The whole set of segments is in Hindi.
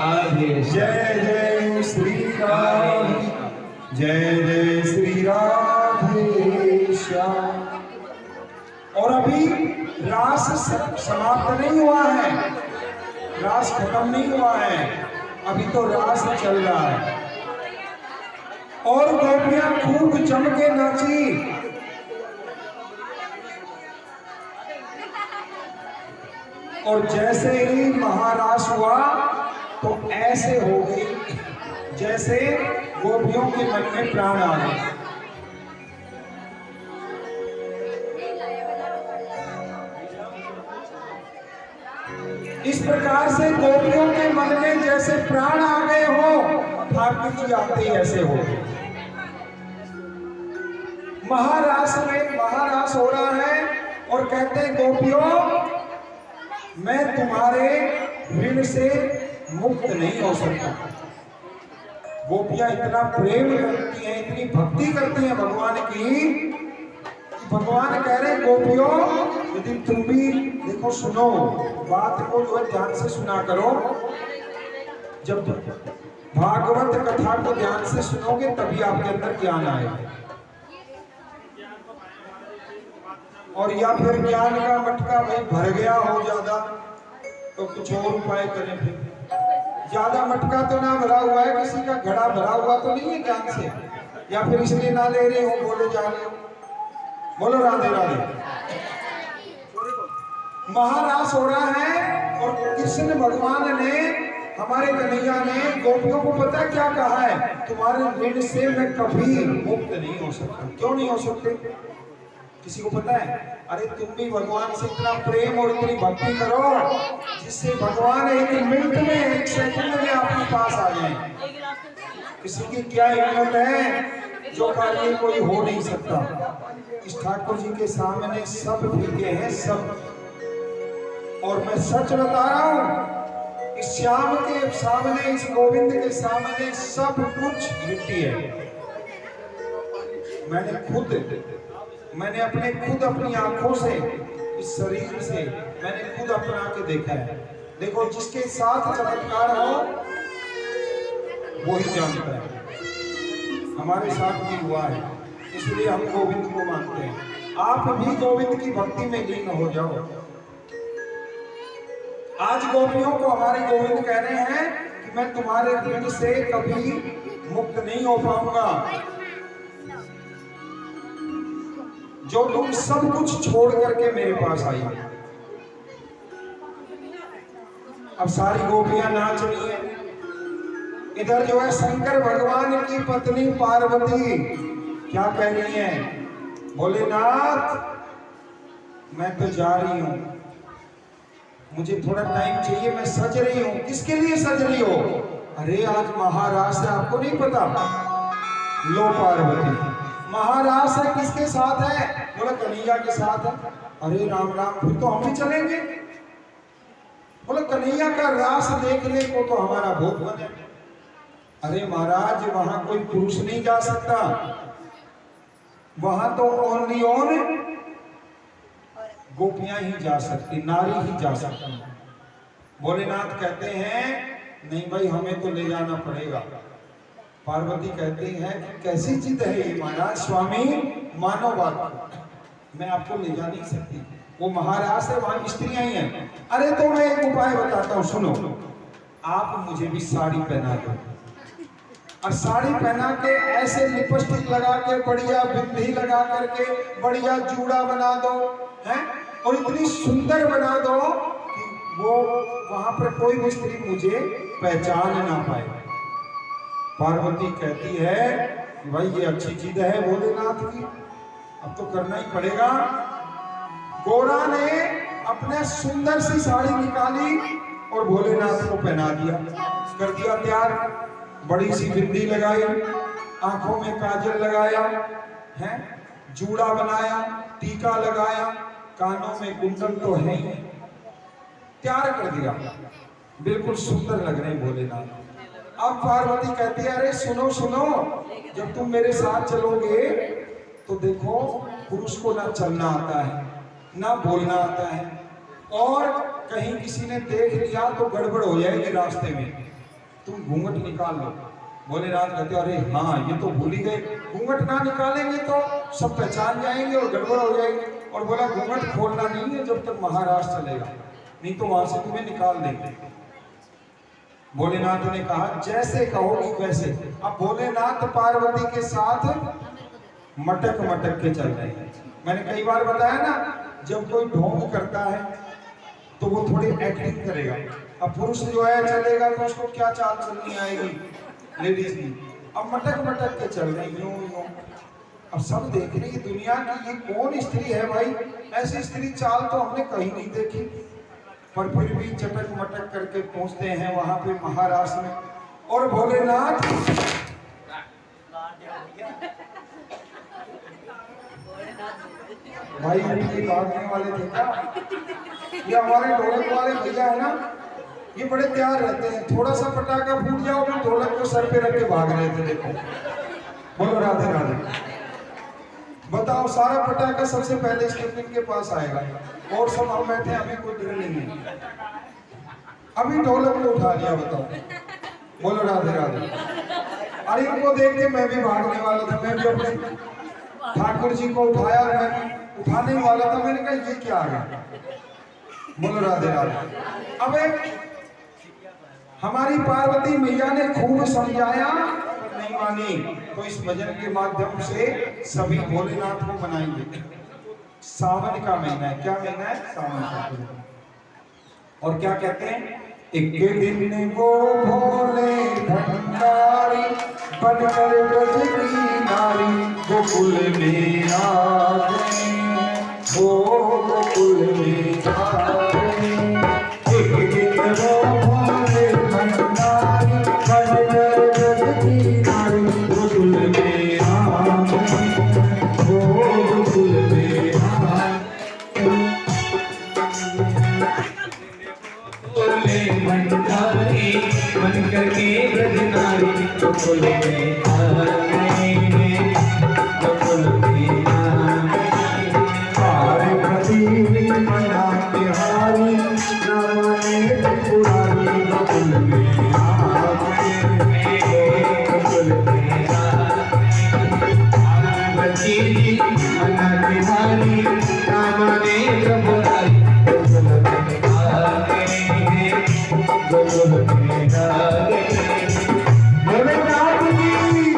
राधे। जय जय श्री राम, जय जय श्री राधे श्याम। और अभी रास समाप्त नहीं हुआ है, रास खत्म नहीं हुआ है, अभी तो रास चल रहा है। और गोपियां खूब जम के नाची। और जैसे ही महारास हुआ तो ऐसे हो गई जैसे गोपियों के मन में प्राण आ गए। इस प्रकार से गोपियों के मन में जैसे प्राण आ गए हो, ठाकुर जी आते ही ऐसे हो गए। महारास में महारास हो रहा है और कहते हैं गोपियों, मैं तुम्हारे ऋण से मुक्त नहीं हो सकता। गोपियां इतना प्रेम करती हैं, इतनी भक्ति करती हैं भगवान की, भगवान कह रहे हैं गोपियों, यदि तुम भी देखो, सुनो बात को, जो है ध्यान से सुना करो। जब भागवत कथा को ध्यान से सुनोगे तभी आपके अंदर ज्ञान आएगा। और या फिर ज्ञान का मटका भाई भर गया हो ज्यादा, तो कुछ और उपाय करें। फिर ज्यादा मटका तो ना भरा हुआ है, किसी का घड़ा भरा हुआ तो नहीं है ज्ञान से, या फिर इसलिए ना ले रहे हो, बोले जा रहे हो। बोलो राधे राधे। महारास हो रहा है और कृष्ण भगवान ने, हमारे कन्हैया ने गोपियों को पता क्या कहा है, तुम्हारे ऋण से मैं कभी मुक्त नहीं हो सकता। क्यों नहीं हो सकते, किसी को पता है? अरे तुम भी भगवान से इतना प्रेम और इतनी भक्ति करो जिससे भगवान एक मिनट में, एक सेकंड में आपके पास आ जाए। किसी की क्या हिम्मत है, जो कार्य कोई हो नहीं सकता। इस ठाकुर जी के सामने सब फीके हैं, सब। और मैं सच बता रहा हूं, इस श्याम के सामने, इस गोविंद के सामने सब कुछ मिट्टी है। मैंने अपने खुद अपनी आंखों से, इस शरीर से मैंने खुद अपना के देखा है। देखो, जिसके साथ चमत्कार हो वो ही जानता है। हमारे साथ भी हुआ है, इसलिए हम गोविंद को मानते हैं। आप भी गोविंद की भक्ति में लीन हो जाओ। आज गोपियों को हमारे गोविंद कह रहे हैं कि मैं तुम्हारे ऋण से कभी मुक्त नहीं हो पाऊंगा। जो तुम सब कुछ छोड़ करके मेरे पास आई। अब सारी गोपियां नाच रही हैं। इधर जो है शंकर भगवान की पत्नी पार्वती क्या कह रही है, भोलेनाथ मैं तो जा रही हूं, मुझे थोड़ा टाइम चाहिए, मैं सज रही हूं। किसके लिए सज रही हो? अरे आज महाराज है, आपको नहीं पता? लो पार्वती, महाराज है किसके साथ है? बोला कन्हैया के साथ है। अरे राम राम, फिर तो हम भी चलेंगे। बोला कन्हैया का रास देखने को तो हमारा भोग बने। अरे महाराज, वहां कोई पुरुष नहीं जा सकता, वहां तो ओनली ऑन गोपियां ही जा सकती, नारी ही जा सकती। भोलेनाथ कहते हैं नहीं भाई, हमें तो ले जाना पड़ेगा। पार्वती कहती है कि कैसी जिद है ये महाराज, स्वामी मानो बात, मैं आपको ले जा नहीं सकती। वो महाराज है, वहां स्त्रियां ही हैं। अरे तो मैं एक उपाय बताता हूँ, सुनो। आप मुझे भी साड़ी पहना दो, और साड़ी पहना के ऐसे लिपस्टिक लगा के, बढ़िया बिंदी लगा करके, बढ़िया जूड़ा बना दो, हैं, और इतनी सुंदर बना दो कि वो वहां पर कोई भी स्त्री मुझे पहचान ना पाए। पार्वती कहती है कि भाई ये अच्छी चीज है भोलेनाथ की, अब तो करना ही पड़ेगा। गोरा ने अपने सुंदर सी साड़ी निकाली और भोलेनाथ को पहना दिया, कर दिया तैयार। बड़ी सी बिंदी लगाई, आंखों में काजल लगाया, हैं, जूड़ा बनाया, टीका लगाया, कानों में कुंडल तो है ही, तैयार कर दिया, बिल्कुल सुंदर लग रहे भोलेनाथ। अब पार्वती कहती है अरे सुनो सुनो, जब तुम मेरे साथ चलोगे तो देखो पुरुष को ना चलना आता है, ना बोलना आता है, और कहीं किसी ने देख लिया तो गड़बड़ हो जाएगी रास्ते में। तुम घूंघट निकाल लो। भोलेनाथ कहते अरे हाँ ये तो भूल ही गए, घूंघट ना निकालेंगे तो सब पहचान जाएंगे और गड़बड़ हो जाएगी। और बोला घूंघट खोलना नहीं है जब तक महाराष्ट्र चलेगा, नहीं तो वहां से तुम्हें निकाल देंगे। भोलेनाथ ने कहा जैसे कहोगी वैसे। अब भोलेनाथ पार्वती के साथ मटक मटक के चल रहे हैं। मैंने कई बार बताया ना, जब कोई ढोंग करता है तो वो थोड़ी एक्टिंग करेगा। अब पुरुष जो है चलेगा तो उसको क्या चाल चलनी आएगी लेडीज की। अब मटक मटक के चल रही यूं यूं। अब सब देख रही दुनिया की ये कौन स्त्री है भाई, ऐसी स्त्री चाल तो हमने कहीं नहीं देखी। पर फिर भी चटक मटक करके पहुंचते हैं वहां पे महाराष्ट्र में। और भोलेनाथ भाई ये भागने वाले थे क्या? ये हमारे ढोलक वाले भैया है ना, ये बड़े तैयार रहते हैं, थोड़ा सा पटाखा फूट जाओ तो ढोलक को सर पे रख के भाग रहे थे। देखो बोलो राधे राधे। बताओ सारा पटाखा सबसे पहले स्टेफिन के पास आएगा और सब हम बैठे, अभी कोई डर नहीं है, अभी ढोलक को उठा लिया। बताओ बोलो राधे राधे। अरे इनको देख के मैं भी भागने वाला था, मैं भी अपने ठाकुर जी को उठाया, मैं उठाने वाला था, मैंने कहा ये क्या आ गया। बोलो राधे राधे। अब हमारी पार्वती मैया ने खूब समझाया पर नहीं मानी, तो इस भजन के माध्यम से सभी भोलेनाथ को मनाएंगे। सावन का महीना है, क्या महीना है? सावन का। और क्या कहते हैं? एक दिन वो भोले भंडारी बनकर ब्रज की नारी गोकुल में आ गए, वो गोकुल में आ गए। एक दिन वो भोले भंडारी बनकर ब्रज की नारी गोकुल में आ गए, वो गोकुल में आ गए। भोले भंडारी बनकर के ब्रज नारी गोकुल में आ गए, गोकुल में आ गए। पार्वती मना बिहारी नमने त्रिपुरारी गोकुल में आ गए, गोकुल में आ गए। पार्वती मना बिहारी नमने त्रिपुरारी गोकुल में आ गए, गोकुल में आ गए। भोलेनाथ की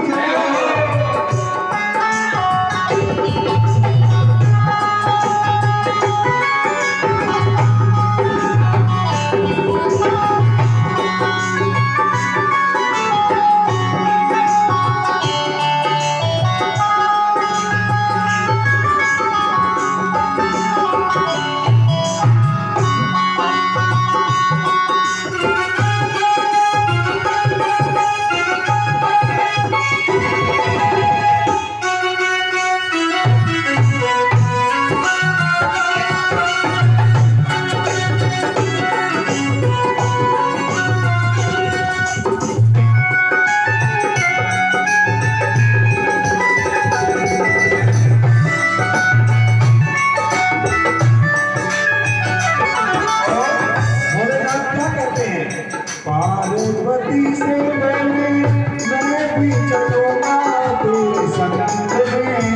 जय। पार्वती से मैं भी चलूंगा तेरे संग में,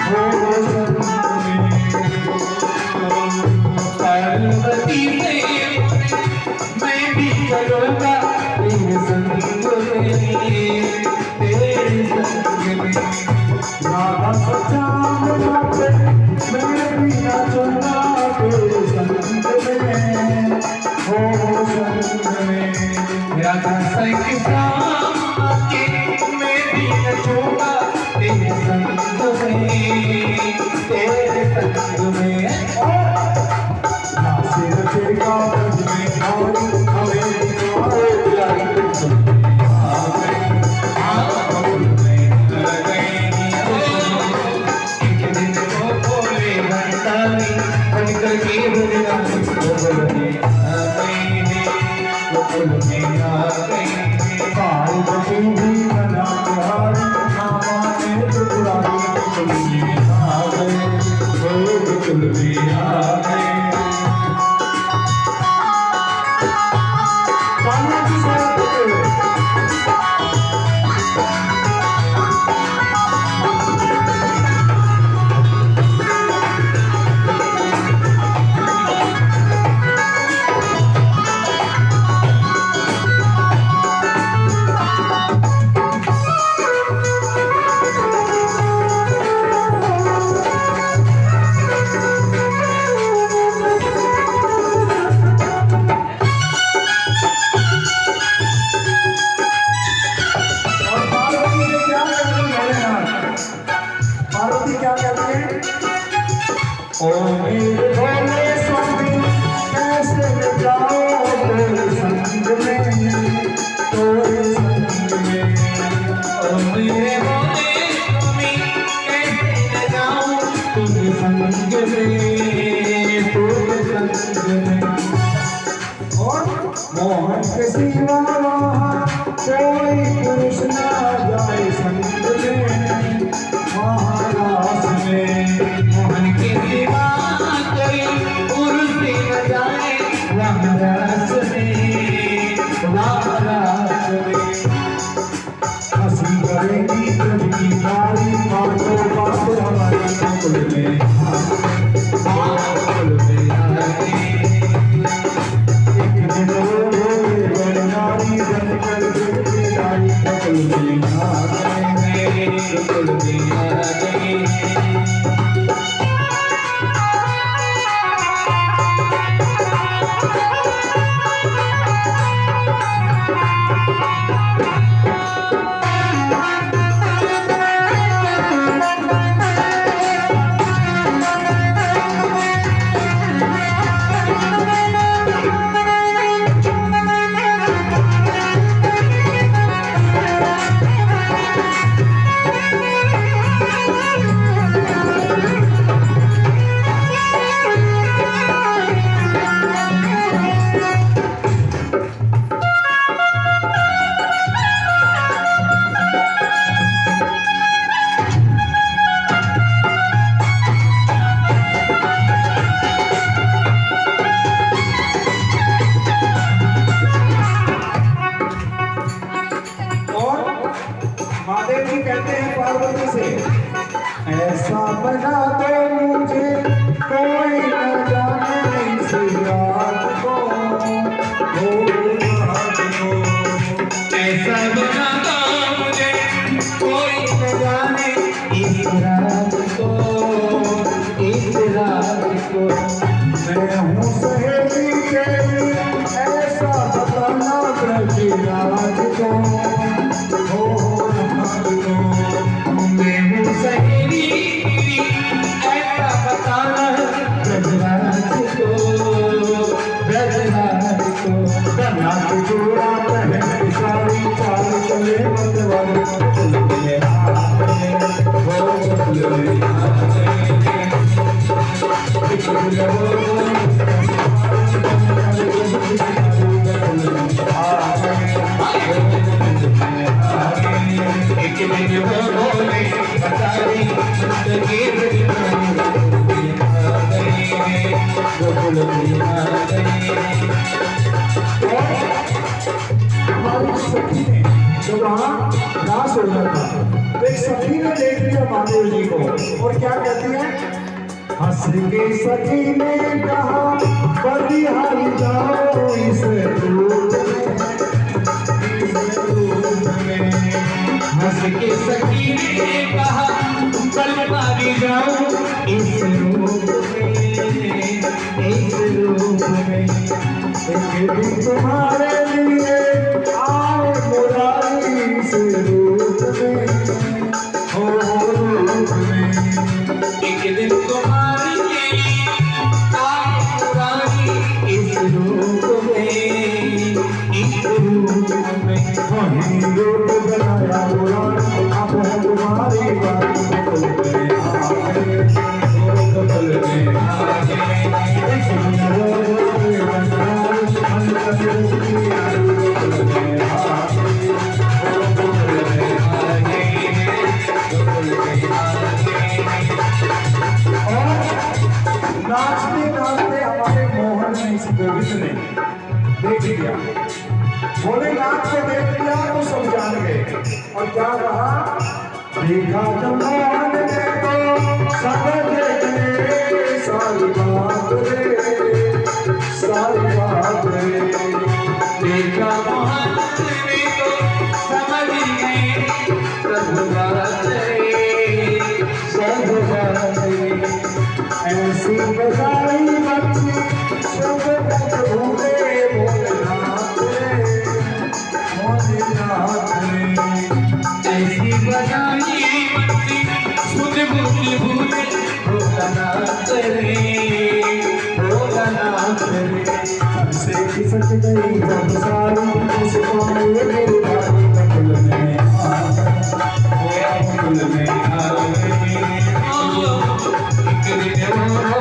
हो संग में। पार्वती से मैं भी चलूंगा तेरे संग में, तेरे संग में। राधा सचान नाचे मैं भी नाचूंगा तेरे संग में, हो संग में। राधा संग आके मैं भी नचूंगा तेरे संग में, तेरे संग में। नाचे नचेगा ब्रज में और हमें तुम्हारे बुलाई आ गए, गोकुल में आ गए। एक दिन वो भोले भंडारी बनकर के ब्रजनारी गोकुल में आ गए, गोकुल में आ गए। पार्वती भी मना बिहारी नमने त्रिपुरारी गोकुल में आ गए, गोकुल में आ गए। पार्वती से ओ मेरे भोले स्वामी कैसे ले जाओ तेरे संग में, तेरे संग में। ओ मेरे भोले स्वामी कैसे ले जाऊं तेरे संग में, तेरे संग में। और मोहन के सिवा कोई पुरुष ना जाए संग में, महाराज में। मोहन के सिवा कोई पुरुष न जाए रामदास में, रामदास में। हंसी करेगी तुझकी बारी, मानो बात हमारी कुल में, कुल में आए। एक दिन रोए बननारी बन कर गिरती आई कुल में आ गए, कुल में आ गए। महादेव जी कहते हैं पार्वती से, ऐसा बना दो मुझे कोई न जाने इस रात को, हो रात को। ऐसा बना दो मुझे कोई न जाने इस रात को, इस रात को। मैं हूँ सहेली तेरी, ऐसा बताना ब्रजराज को, हो रात को। मैं हूँ सहेली ऐसा बताना ब्रजराज को, ब्रजराज को। कन्या के जोड़ा पहन के सारी चाल चले मतवाले, कुल में आ गए, हो कुल में आ गए। एक दिन वो बोले बताई के हमारी सखी ने जब वहाँ नाश हो जाता, तो एक सखी ने देख लिया महादेव जी को और क्या कहती है, हंस के सखी ने कहा बलिहारी जाओ इस रूप में, हंस के सखी ने कहा बलिहारी जाओ इस रूप में, इस रूप में। एक दिन तुम्हारे लिए आए मुरारी इस रूप में, हो रूप में। एक दिन तुम्हारे लिए आए मुरारी इस रूप में, इस रूप में। वही रूप बनाया मुरारी, अब है तुम्हारी बारी, कुल में आ गए, कुल में आ गए। एक दिन रोए बननारी बन कर गिरती आई कुल में आ गए, कुल में आ गए, कुल में आ गए। और नाचते नाचते हमारे मोहन ने इस गोविंद ने देख लिया, बोले ना नाथ को देख लिया तो सब जान गए। और क्या कहा? देखा जमान ने तो सब देखे सारी बात रे, सारी बात रे। देखा मोहन ने तो समझ गए सब बात रे, सब बात रे। ऐसी बजाई बच्ची सब भूले भोलेनाथ रे, भोलेनाथ रे। ऐसी बजाई बत्ती सुध बुद्धि भूले भोलानाथ रे, भोलानाथ रे। हमसे खिसक गई जब सारी उस पाए गुरुदारी कमल में आ गए, कुल में आ गए। एक दिन मोरे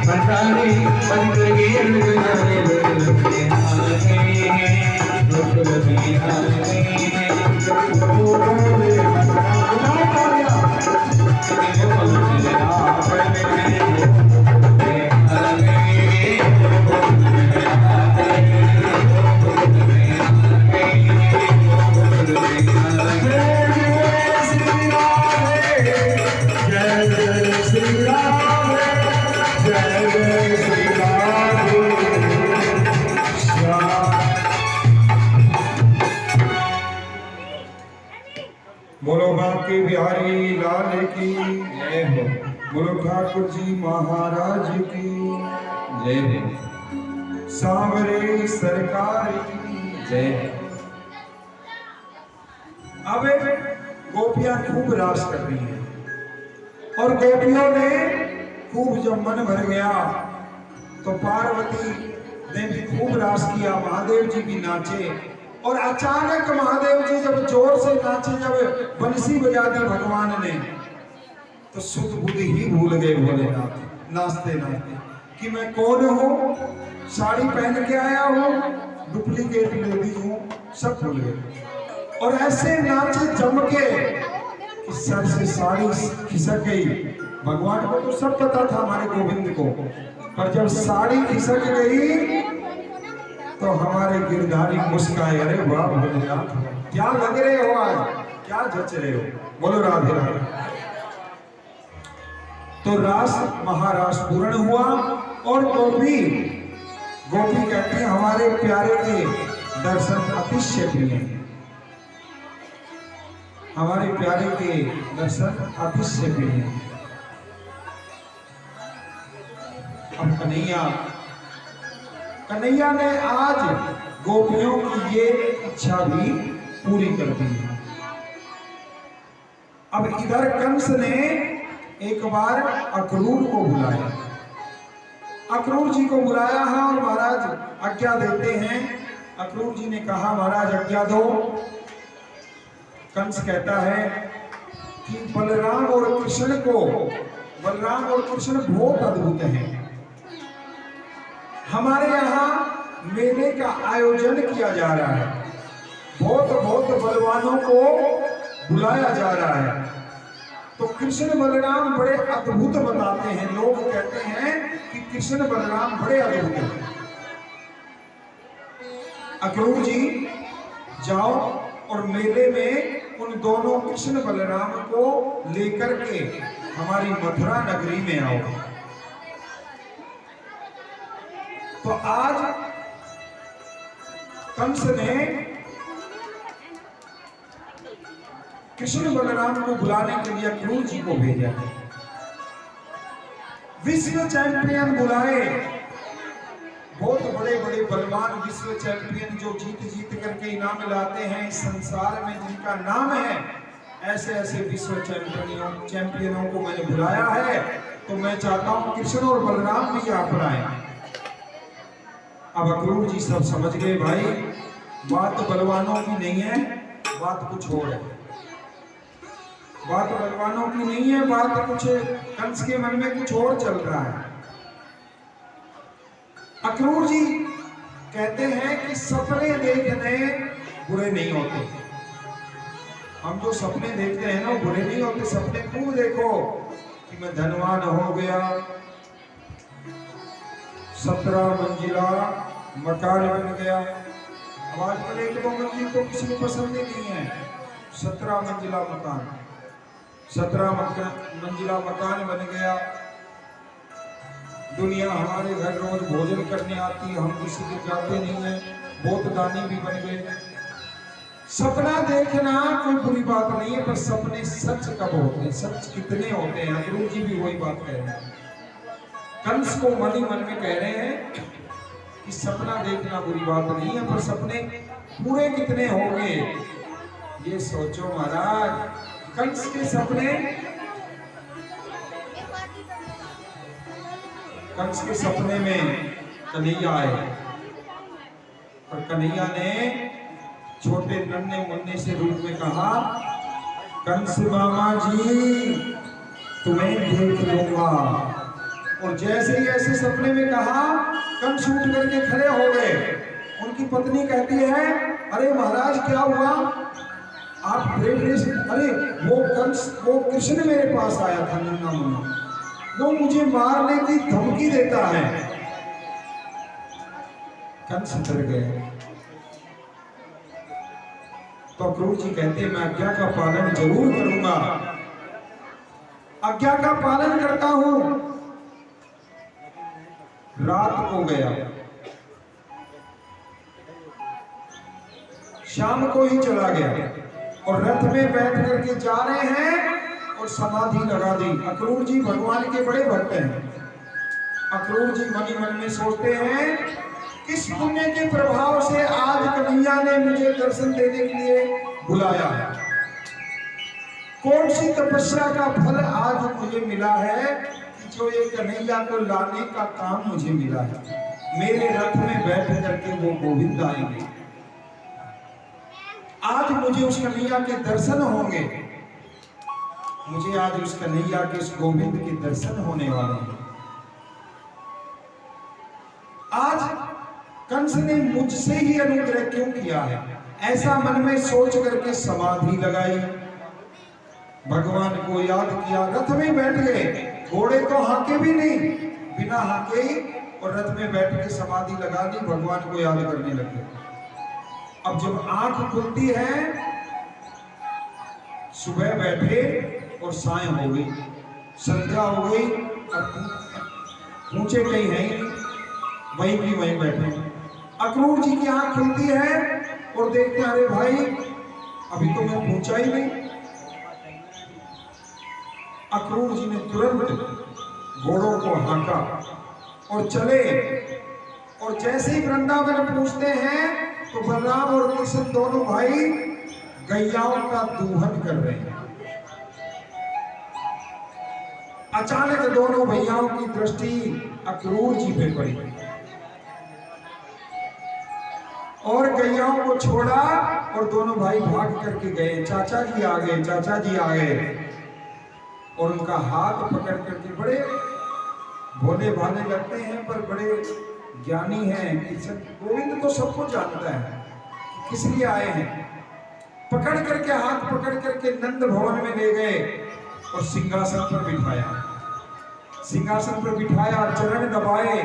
भंडारी बन गए, गुरुदारे कुल में आ गए, कुल में आ गए। बोलो बांके बिहारी लाल की जय हो। बोलो ठाकुर जी महाराज की जय हो। सांवरे सरकार की जय। अब गोपियां खूब रास कर रही हैं और गोपियों ने खूब जब मन भर गया तो पार्वती ने भी खूब रास किया, महादेव जी भी नाचे। और अचानक महादेव जी जब जोर से नाचे, जब बंसी बजा दी भगवान ने, तो सुध बुद्धि ही भूल गए भोलेनाथ नाचते नाचते कि मैं कौन हूँ, साड़ी पहन के आया हूँ, डुप्लीकेट लेडी हूँ, सब भूल गए। और ऐसे नाचे जम के कि सर से साड़ी खिसक गई। भगवान को तो सब पता था हमारे गोविंद को, पर जब साड़ी खिसक गई तो हमारे गिरधारी मुस्काए, अरे वाह भोलेनाथ, क्या लग रहे हो आज, क्या जच रहे हो। बोलो राधे राधे। तो रास महारास पूर्ण हुआ और गोपी कहते हैं हमारे प्यारे के दर्शन अतिशय प्रिय हैं, हमारे प्यारे के दर्शन अतिशय प्रिय हैं। अब कन्हैया ने आज गोपियों की ये इच्छा भी पूरी कर दी। अब इधर कंस ने एक बार अक्रूर को बुलाया, अक्रूर जी को बुलाया है और महाराज आज्ञा देते हैं। अक्रूर जी ने कहा महाराज आज्ञा दो। कंस कहता है कि बलराम और कृष्ण बहुत अद्भुत हैं, हमारे यहाँ मेले का आयोजन किया जा रहा है, बहुत बलवानों को बुलाया जा रहा है। तो कृष्ण बलराम बड़े अद्भुत बताते हैं, लोग कहते हैं कि कृष्ण बलराम बड़े अद्भुत हैं। अक्रूर जी जाओ और मेले में उन दोनों कृष्ण बलराम को लेकर के हमारी मथुरा नगरी में आओ। तो आज कंस ने कृष्ण बलराम को बुलाने के लिए अक्रूर जी को भेजा है। विश्व चैंपियन बुलाए, बहुत बड़े बलवान विश्व चैंपियन जो जीत करके इनाम लाते हैं इस संसार में, जिनका नाम है, ऐसे विश्व चैंपियनों को मैंने बुलाया है। तो मैं चाहता हूं कृष्ण और बलराम भी यहाँ पर आए। अब अक्रूर जी सब समझ गए, भाई बात बलवानों की नहीं है, बात कुछ और है, बात बलवानों की नहीं है, बात कुछ कंस के मन में कुछ और चल रहा है। अक्रूर जी कहते हैं कि सपने देखने बुरे नहीं होते, हम जो सपने देखते हैं ना वो बुरे नहीं होते। सपने खूब देखो कि मैं धनवान हो गया, 17 मंजिला मकान बन गया, अब आजकल एक दो मंजिल तो किसी को पसंद ही नहीं है। 17 मंजिला मकान, 17 मंजिला मकान बन गया। दुनिया हमारे घर रोज भोजन करने आती है, हम किसी के जाते नहीं है, बहुत दानी भी बन गए। सपना देखना कोई बुरी बात नहीं है, पर सपने सच कब होते हैं, सच कितने होते हैं? गुरु जी भी वही बात कह रहे हैं। कंस को मन ही मन में कह रहे हैं कि सपना देखना बुरी बात नहीं है, पर सपने पूरे कितने होंगे ये सोचो महाराज। कंस के सपने, कंस के सपने में कन्हैया आए, और कन्हैया ने छोटे नन्हे मुन्ने से रूप में कहा, कंस मामा जी तुम्हें देख लूंगा। और जैसे ही ऐसे सपने में कहा, कंस उठ करके खड़े हो गए। उनकी पत्नी कहती है, अरे महाराज क्या हुआ, आप अरे वो कंस, वो कृष्ण मेरे पास आया था नन्हा मुन्ना, वो मुझे मारने की धमकी देता है। कंस डर गए। तो गुरु जी कहते हैं, मैं आज्ञा का पालन जरूर करूंगा, आज्ञा का पालन करता हूं। रात को गया, शाम को ही चला गया, और रथ में बैठ करके जा रहे हैं और समाधि लगा दी। अक्रूर जी भगवान के बड़े भक्त हैं। अक्रूर जी मन ही मन में सोचते हैं, किस पुण्य के प्रभाव से आज कन्हैया ने मुझे दर्शन देने के लिए बुलाया है, कौन सी तपस्या का फल आज मुझे मिला है कि जो ये कन्हैया को लाने का काम मुझे मिला है। मेरे रथ में बैठ करके वो गोविंद आएंगे, आज मुझे उस कन्हैया के दर्शन होंगे, मुझे आज उस कन्हैया के, उस गोविंद के दर्शन होने वाले हैं। आज कंस ने मुझसे ही अनुग्रह क्यों किया है, ऐसा मन में सोच करके समाधि लगाई, भगवान को याद किया, रथ में बैठ गए। घोड़े तो हाके भी नहीं, बिना हाके ही, और रथ में बैठ के समाधि लगा दी, भगवान को याद करने लगे। अब जब आंख खुलती है, सुबह बैठे और साय हो गई, संध्या हो गई, पूछे कहीं है ही नहीं, वहीं की वहीं बैठे। अक्रूर जी की आंख खुलती है और देखते हैं, अरे भाई अभी तो मैं पूछा ही नहीं। अक्रूर जी ने तुरंत घोड़ों को हांका और चले, और जैसे ही वृंदावन पहुंचते हैं तो बलराम और कृष्ण दोनों भाई गैयाओं का दूहन कर रहे हैं। अचानक दोनों भैयाओं की दृष्टि अक्रूर जी पे पड़ी और गैयाओं को छोड़ा, और दोनों भाई भाग करके गए। चाचा जी आ गए, चाचा जी आ गए, और उनका हाथ पकड़ करके, बड़े भोले भाले लगते हैं पर बड़े ज्ञानी हैं। गोविंद तो सबको जानता है किस लिए आए हैं। पकड़ करके, हाथ पकड़ करके नंद भवन में ले गए और सिंहासन पर बिठाया। सिंहासन पर बिठाया, चरण दबाए,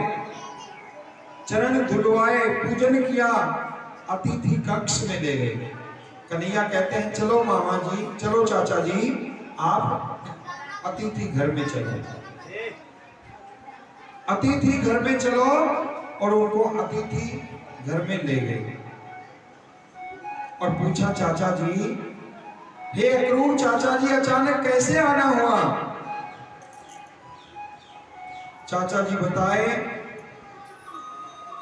चरण धुलवाए, पूजन किया, अतिथि कक्ष में ले गए। कन्हैया कहते हैं, चलो मामा जी, चलो चाचा जी, आप अतिथि घर में चलो, अतिथि घर में चलो, और उनको अतिथि घर में ले गए। और पूछा, चाचा जी, हे अक्रूर चाचा जी, अचानक कैसे आना हुआ? चाचा जी बताए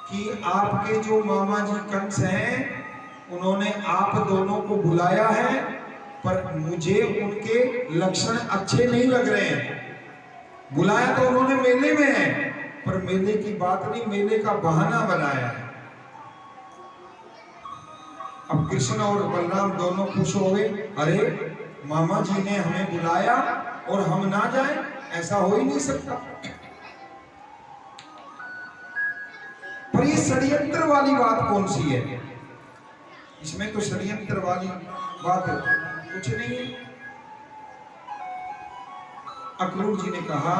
कि आपके जो मामा जी कंस हैं, उन्होंने आप दोनों को बुलाया है, पर मुझे उनके लक्षण अच्छे नहीं लग रहे हैं। बुलाया तो उन्होंने मेले में है, पर मेले की बात नहीं, मेले का बहाना बनाया है। अब कृष्ण और बलराम दोनों खुश हो गए, अरे मामा जी ने हमें बुलाया और हम ना जाएं, ऐसा हो ही नहीं सकता। पर ये षड्यंत्र वाली बात कौन सी है? इसमें तो षड्यंत्र वाली बात कुछ नहीं है। अक्रूर जी ने कहा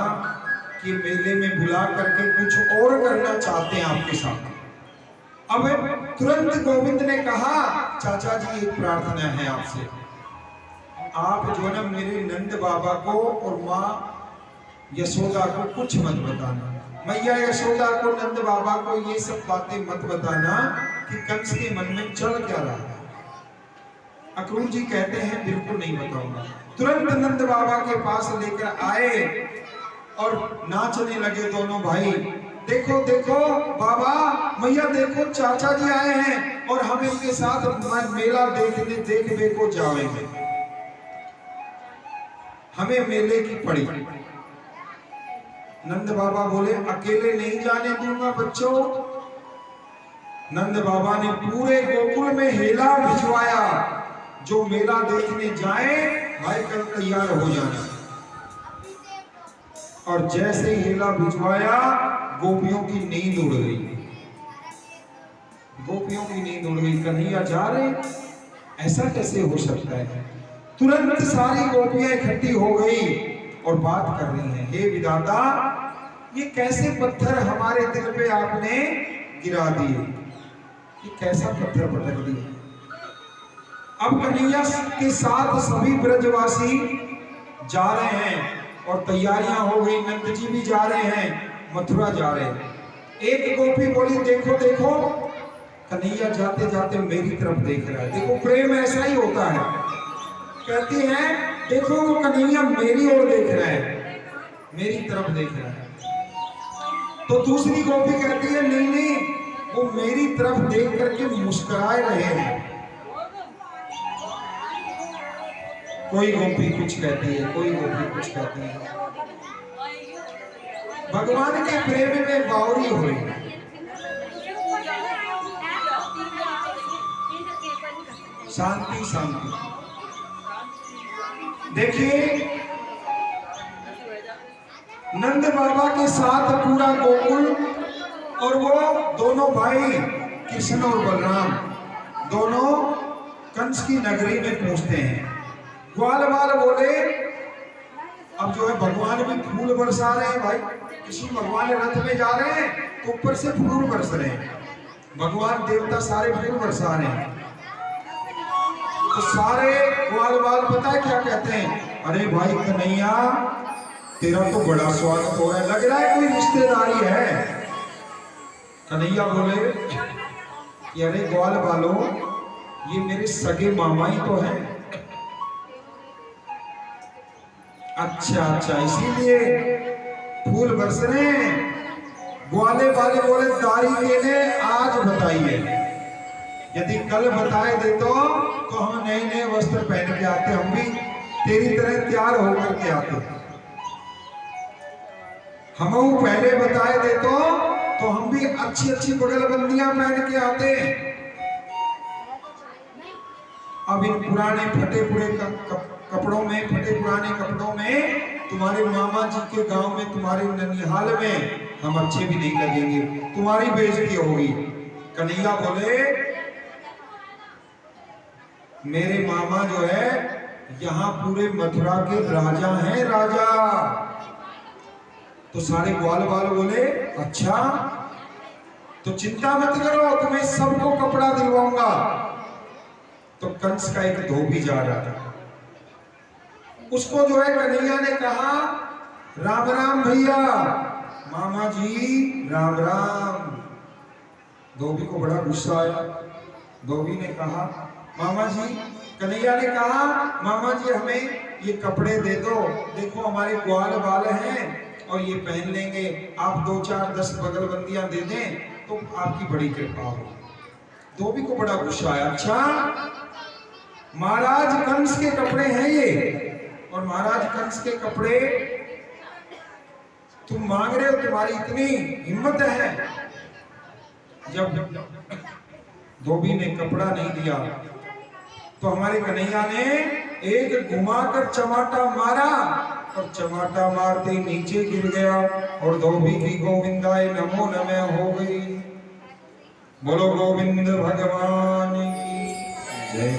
कि मेले में बुला करके कुछ और करना चाहते हैं आपके साथ। अब तुरंत गोविंद ने कहा, चाचा जी एक प्रार्थना है आपसे, आप जो ना मेरे नंद बाबा को और माँ यशोदा को कुछ मत बताना। मैया यशोदा को, नंद बाबा को ये सब बातें मत बताना कि कंस के मन में चल क्या रहा है। अक्रूर जी कहते हैं बिल्कुल नहीं बताऊंगा। तुरंत नंद बाबा के पास लेकर आए और नाचने लगे दोनों भाई। देखो देखो बाबा, मैया देखो, चाचा जी आए हैं और हम इनके साथ मेला देखने को जाएंगे, हमें मेले की पड़ी। नंद बाबा बोले, अकेले नहीं जाने दूंगा बच्चों। नंद बाबा ने पूरे गोकुल में हेला भिजवाया, जो मेला देखने जाए भाई कल तैयार हो जाना। और जैसे ही हेला भिजवाया, गोपियों की नींद उड़ गई। गोपियों की नींद उड़ गई। कन्हैया जा रहे, ऐसा कैसे हो सकता है। तुरंत सारी गोपियां इकट्ठी हो गई और बात कर रही हैं, हे विधाता, ये कैसे पत्थर हमारे दिल पे आपने गिरा दिए, ये कैसा पत्थर पटक दिए। अब कन्हैया के साथ सभी ब्रजवासी जा रहे हैं और तैयारियां हो गई। नंद जी भी जा रहे हैं, मथुरा जा रहे हैं। एक गोपी बोली, देखो देखो, कन्हैया जाते जाते मेरी तरफ देख रहा है। देखो प्रेम ऐसा ही होता है। कहती है, देखो वो कन्हैया मेरी ओर देख रहा है, मेरी तरफ देख रहा है। तो दूसरी गोपी कहती है, नहीं नहीं, वो मेरी तरफ देख करके मुस्कुराए रहे हैं। कोई गोपी कुछ कहती है, कोई गोपी कुछ कहती है। भगवान के प्रेम में बावरी हो रही है। शांति शांति। देखिए, नंद बाबा के साथ पूरा गोकुल और वो दोनों भाई कृष्ण और बलराम दोनों कंस की नगरी में पहुंचते हैं। ग्वाल बाल बोले, अब जो है भगवान भी फूल बरसा रहे हैं भाई। कृष्ण भगवान रथ में जा रहे हैं तो ऊपर से फूल बरस रहे हैं, भगवान देवता सारे फूल बरसा रहे हैं। तो सारे ग्वाल बाल पता है क्या कहते हैं, अरे भाई कन्हैया, तेरा तो बड़ा स्वागत हो रहा है, लग रहा है कोई रिश्तेदारी है। कन्हैया बोले कि अरे ग्वाल बालों, ये मेरे सगे मामा ही तो हैं। अच्छा अच्छा, इसीलिए फूल बरस रहे हैं। ग्वाले वाले बोले, दारी केने आज बताइए, यदि कल बताए दे तो हम नए नए वस्त्र पहन के आते, हम भी तेरी तरह तैयार होकर के आते। हम पहले बताए दे तो हम भी अच्छी अच्छी बगलबंदियां पहन के आते। अब इन पुराने फटे कपड़ों में, फटे पुराने कपड़ों में तुम्हारे मामा जी के गांव में, तुम्हारे ननिहाल में हम अच्छे भी नहीं लगेंगे, तुम्हारी बेइज्जती होगी। कन्हैया बोले, मेरे मामा जो है यहाँ पूरे मथुरा के राजा हैं, राजा। तो सारे ग्वाल बाल बोले, अच्छा तो चिंता मत करो, तुम्हें सबको कपड़ा दिलवाऊंगा। तो कंस का एक धोबी जा रहा था, उसको जो है कन्हैया ने कहा, राम राम भैया। मामा जी राम राम। धोबी को बड़ा गुस्सा आया। धोबी ने कहा, मामा जी, कन्हैया ने कहा, मामा जी हमें ये कपड़े दे दो, देखो हमारे ग्वाल बाल हैं और ये पहन लेंगे, आप 2 4 10 बगलबंदियां दे दें तो आपकी बड़ी कृपा हो। धोबी को बड़ा गुस्सा आया। अच्छा, महाराज कंस के कपड़े हैं ये, और महाराज कंस के कपड़े तुम मांग रहे हो, तुम्हारी इतनी हिम्मत है। जब धोबी ने कपड़ा नहीं दिया तो हमारे कन्हैया ने एक घुमाकर चमाटा मारा और चमाटा मारते नीचे गिर गया और धोबी की गोविंदाय नमो नमः हो गई। बोलो गोविंद भगवान की जय।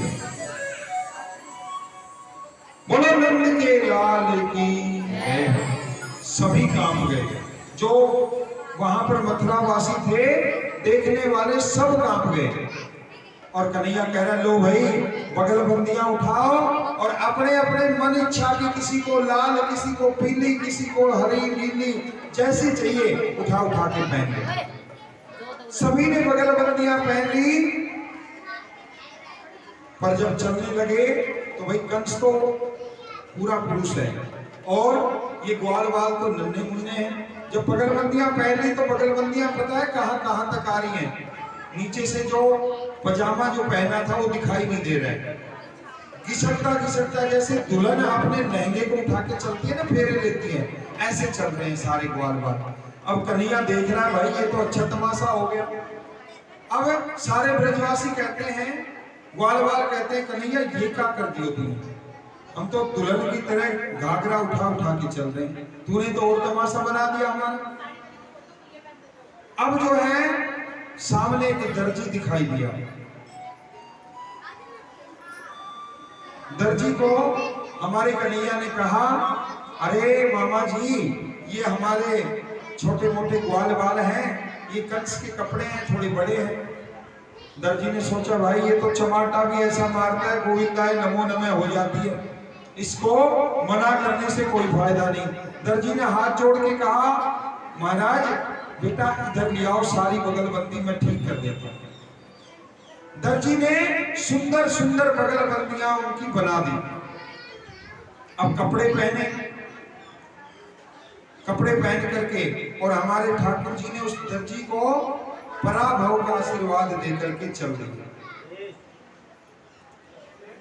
बोलो नंद के लाल की जय। सभी काम गए जो वहां पर मथुरा वासी थे, देखने वाले सब कांप गए। और कन्हैया कह रहा, लो भाई बगल बंदियां उठाओ और अपने अपने मन इच्छा की, किसी को लाल, किसी को पीली, किसी को हरी नीली, जैसी चाहिए उठा उठा के पहन ली। सभी ने बगल बंदियां पहन ली। पर जब चलने लगे तो भाई कंस तो पूरा पुरुष है और ये ग्वाल बाल तो नन्हे मुन्ने हैं। जब बगलबंदियां पहन ली तो बगलबंदियां पता है कहां कहां तक आ रही हैं, नीचे से जो पजामा जो पहना था वो दिखाई नहीं दे रहा है। घिसटता घिसटता जैसे दुल्हन अपने लहंगे को उठा के चलती है ना, फेरे लेती है, ऐसे चल रहे हैं सारे ग्वाल बाल। अब कन्हैया देख रहा है, भाई ये तो अच्छा तमाशा हो गया। अब सारे ब्रजवासी कहते हैं, ग्वाल बाल कहते हैं, कन्हैया ये क्या कर दियो तूने, हम तो दुल्हन की तरह घाघरा उठा उठा के चल रहे हैं, तूने तो और तमाशा बना दिया हमारा। अब जो है सामने एक दर्जी दिखाई दिया। दर्जी को हमारे कन्हैया ने कहा, अरे मामा जी ये हमारे छोटे मोटे ग्वाल बाल हैं, ये कंस के कपड़े हैं, थोड़े बड़े हैं। दर्जी ने सोचा, भाई ये तो चमाटा भी ऐसा मारता है, गोविंदाय नमो नमः हो जाती है, इसको मना करने से कोई फायदा नहीं। दर्जी ने हाथ जोड़ के कहा, महाराज बेटा इधर ले आओ, सारी बगलबंदी मैं ठीक कर देता हूं। दर्जी ने सुंदर सुंदर बगलबंदियां उनकी बना दी। अब कपड़े पहन करके और हमारे ठाकुर जी ने उस दर्जी को पराभव का आशीर्वाद देकर के चल दिया।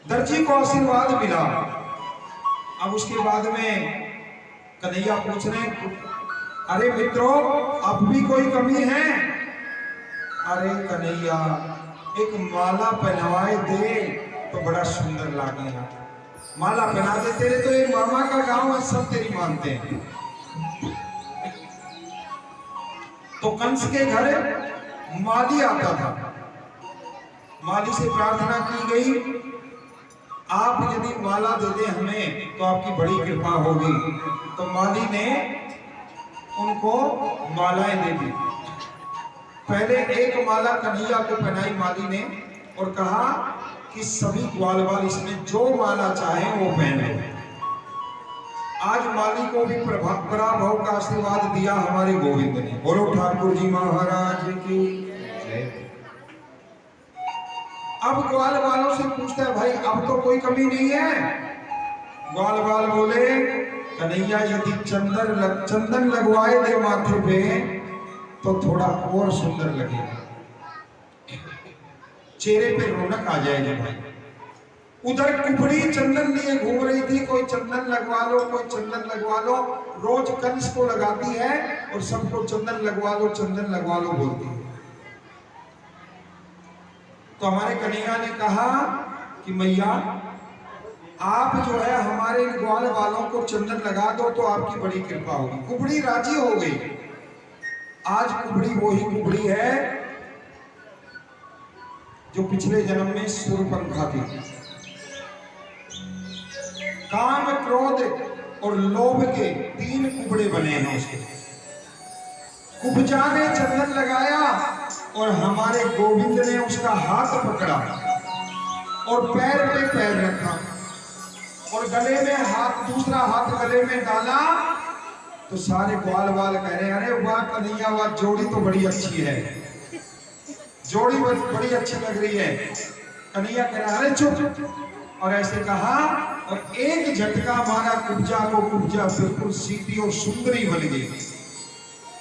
दर्जी को आशीर्वाद मिला। अब उसके बाद में कन्हैया पूछ रहे, अरे मित्रों अब भी कोई कमी है? अरे कन्हैया एक माला पहनवाए दे तो बड़ा सुंदर लगेगा। माला पहना दे, तेरे तो एक मामा का गांव है, सब तेरी मानते हैं। तो कंस के घर माली आता था। माली से प्रार्थना की गई, आप यदि माला दे दे हमें तो आपकी बड़ी कृपा होगी। तो माली ने उनको मालाएं दे दी। पहले एक माला कन्हैया को पहनाई माली ने और कहा कि सभी ग्वाल बाल इसमें जो माला चाहे वो पहने। आज माली को भी पराभव का आशीर्वाद दिया हमारे गोविंद ने। बोलो ठाकुर जी महाराज की। अब ग्वाल बालों से पूछता है, भाई अब तो कोई कमी नहीं है? ग्वाल बाल बोले, कन्हैया यदि चंदन लगवाए दे माथे पे तो थोड़ा और सुंदर लगेगा, चेहरे पे रौनक आ जाएगी भाई। उधर कुबड़ी चंदन लिए घूम रही थी, कोई चंदन लगवा लो, कोई चंदन लगवा लो, रोज कंस को लगाती है और सबको चंदन लगवा लो बोलती है। तो हमारे कन्हैया ने कहा कि मैया आप जो है हमारे ग्वाल वालों को चंदन लगा दो तो आपकी बड़ी कृपा होगी। कुबड़ी राजी हो गई। आज कुबड़ी वही कुबड़ी है जो पिछले जन्म में सूर्यपंखा थी। काम, क्रोध और लोभ के 3 कुबड़े बने हैं उसके। कुब्जा ने चंदन लगाया और हमारे गोविंद ने उसका हाथ पकड़ा और पैर पे पैर रखा और गले में हाथ, दूसरा हाथ गले में डाला। तो सारे ग्वाल बाल कह रहे, अरे वाह कन्हैया वाह, जोड़ी तो बड़ी अच्छी है, जोड़ी बड़ी अच्छी लग रही है। कन्हैया कह रहा, अरे चुप। और ऐसे कहा और एक झटका मारा कुब्जा को, कुब्जा बिल्कुल सीधी और सुंदरी बन गई।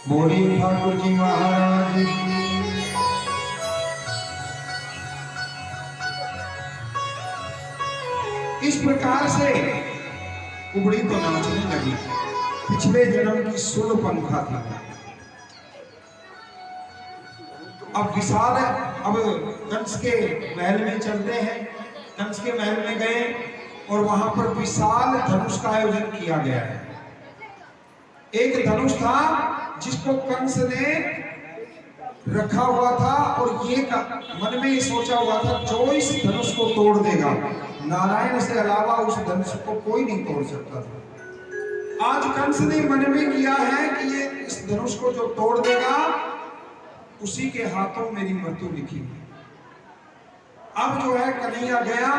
बोली ठाकुर जी महाराज की। इस प्रकार से कुबड़ी तो नाचने लगी। पिछले जन्म की सूर्यपंखा थी। अब विशाल, अब कंस के महल में चलते हैं। कंस के महल में गए और वहां पर विशाल धनुष का आयोजन किया गया है। एक धनुष था जिसको कंस ने रखा हुआ था और ये मन में सोचा हुआ था, जो इस धनुष को तोड़ देगा, नारायण से अलावा उस धनुष को कोई नहीं तोड़ सकता था। आज कंस ने मन में किया है कि ये इस धनुष को जो तोड़ देगा उसी के हाथों मेरी मृत्यु लिखी है। अब जो है कन्हैया गया,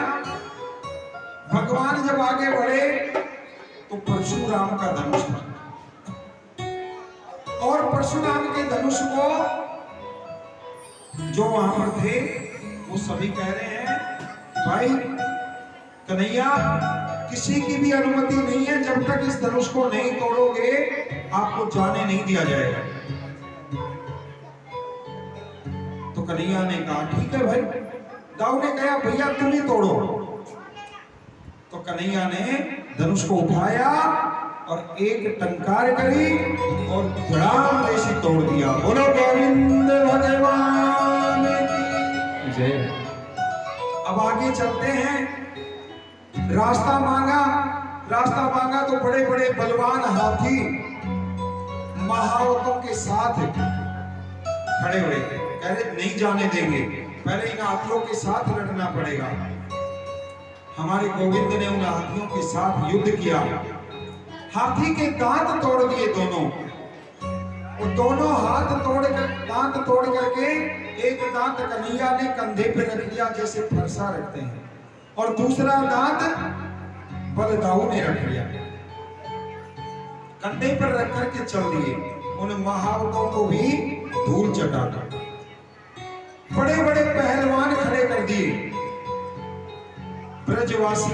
भगवान जब आगे बढ़े तो परशुराम का धनुष था, और परशुराम के धनुष को जो वहां पर थे वो सभी कह रहे हैं भाई कन्हैया, किसी की भी अनुमति नहीं है, जब तक इस धनुष को नहीं तोड़ोगे आपको जाने नहीं दिया जाएगा। तो कन्हैया ने कहा ठीक है भाई। दाऊ ने कहा भैया तुम ही तोड़ो। तो कन्हैया ने धनुष को उठाया और एक टंकार करी और धड़ाम जैसी तोड़ दिया। बोलो गोविंद भगवान की जय। अब आगे चलते हैं। रास्ता मांगा तो बड़े बड़े बलवान हाथी महावतों के साथ खड़े हुए थे, कह रहे नहीं जाने देंगे, पहले इन हाथियों के साथ लड़ना पड़ेगा। हमारे गोविंद ने उन हाथियों के साथ युद्ध किया, हाथी के दांत तोड़ दिए दोनों। वो दोनों दांत तोड़ करके एक दांत कन्हैया ने कंधे पे रख दिया जैसे फरसा रखते हैं, और दूसरा दांत बलदाऊ ने रख लिया, कंधे पर रख करके चल दिए। उन महावतों को भी धूल चटा था। बड़े बड़े पहलवान खड़े कर दिए। ब्रजवासी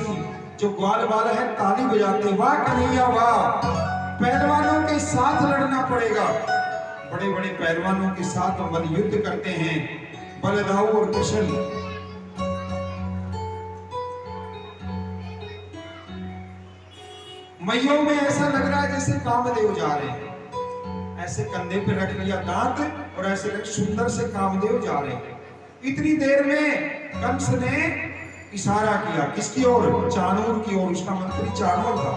जो ग्वाल वाला है ताली बजाते, वाह कन्हैया वाह, पहलवानों के साथ लड़ना पड़ेगा। बड़े बड़े पहलवानों के साथ बल युद्ध करते हैं बलदाऊ और कुशल। मैयों में ऐसा लग रहा है जैसे कामदेव जा रहे हैं, ऐसे कंधे पे रख लिया दांत और ऐसे सुंदर से कामदेव जा रहे हैं। इतनी देर में कंस ने इशारा किया, किसकी ओर? चाणूर की ओर। उसका मंत्री चाणूर था।